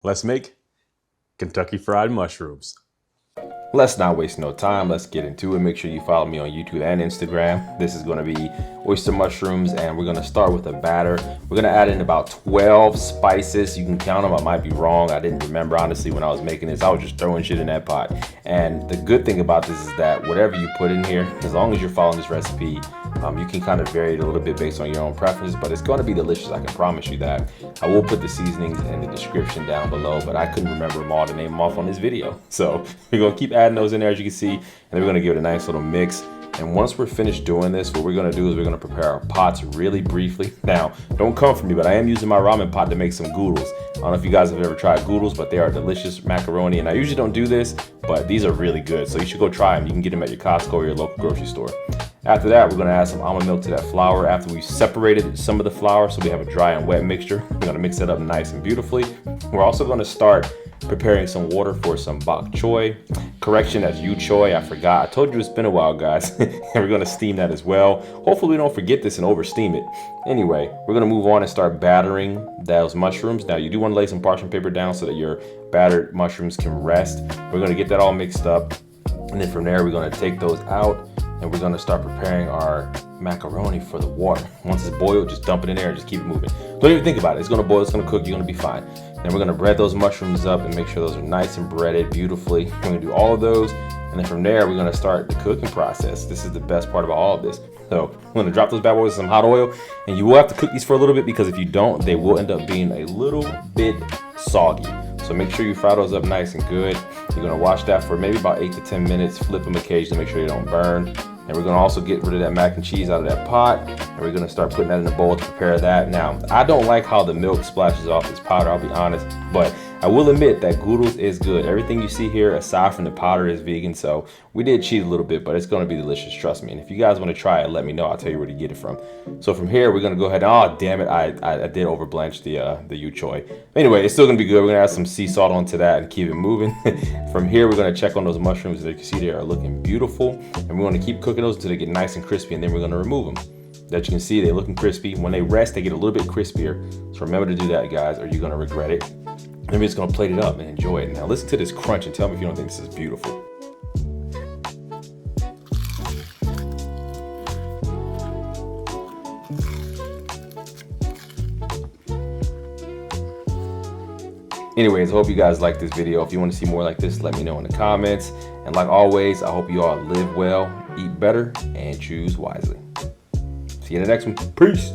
Let's make Kentucky Fried Mushrooms. Let's not waste no time. Let's get into it. Make sure you follow me on YouTube and Instagram. This is going to be oyster mushrooms, and we're going to start with a batter. We're going to add in about 12 spices. You can count them. I might be wrong. I didn't remember, honestly, when I was making this. I was just throwing shit in that pot. And the good thing about this is that whatever you put in here, as long as you're following this recipe, you can kind of vary it a little bit based on your own preferences, but it's going to be delicious. I can promise you that. I will put the seasonings in the description down below, but I couldn't remember them all to name them off on this video. So we're going to keep adding those in there, as you can see, and then we're going to give it a nice little mix. And once we're finished doing this, what we're going to do is we're going to prepare our pots really briefly. Now, don't come for me, but I am using my ramen pot to make some Goodles. I don't know if you guys have ever tried Goodles, but they are delicious macaroni. And I usually don't do this, but these are really good. So you should go try them. You can get them at your Costco or your local grocery store. After that, we're going to add some almond milk to that flour. After we've separated some of the flour so we have a dry and wet mixture, we're going to mix it up nice and beautifully. We're also going to start preparing some water for some bok choy. Correction, that's Yu Choy. I forgot. I told you it's been a while, guys. And we're going to steam that as well. Hopefully we don't forget this and over steam it. Anyway, we're going to move on and start battering those mushrooms. Now, you do want to lay some parchment paper down so that your battered mushrooms can rest. We're going to get that all mixed up. And then from there, we're going to take those out. And we're going to start preparing our macaroni for the water. Once it's boiled, just dump it in there and just keep it moving. Don't even think about it. It's going to boil, it's going to cook, you're going to be fine. Then we're going to bread those mushrooms up and make sure those are nice and breaded beautifully. We're going to do all of those. And then from there, we're going to start the cooking process. This is the best part about all of this. So I'm going to drop those bad boys in some hot oil. And you will have to cook these for a little bit, because if you don't, they will end up being a little bit soggy. So make sure you fry those up nice and good. You're going to watch that for maybe about 8 to 10 minutes. Flip them occasionally, make sure they don't burn. And we're going to also get rid of that mac and cheese out of that pot. And we're going to start putting that in a bowl to prepare that. Now, I don't like how the milk splashes off this powder, I'll be honest. But I will admit that Goodles is good. Everything you see here, aside from the powder, is vegan. So we did cheat a little bit, but it's going to be delicious, trust me. And if you guys want to try it, let me know. I'll tell you where to get it from. So from here, we're going to go ahead. Oh, damn it. I did over blanch the Yu Choy. Anyway, it's still going to be good. We're going to add some sea salt onto that and keep it moving. From here, we're going to check on those mushrooms. As you can see, they are looking beautiful. And we're going to keep cooking those until they get nice and crispy. And then we're going to remove them. That you can see, they're looking crispy. When they rest, they get a little bit crispier. So remember to do that, guys, or you're going to regret it. Then we're just going to plate it up and enjoy it. Now listen to this crunch and tell me if you don't think this is beautiful. Anyways, I hope you guys like this video. If you want to see more like this, let me know in the comments. And like always, I hope you all live well, eat better, and choose wisely. See you in the next one. Peace.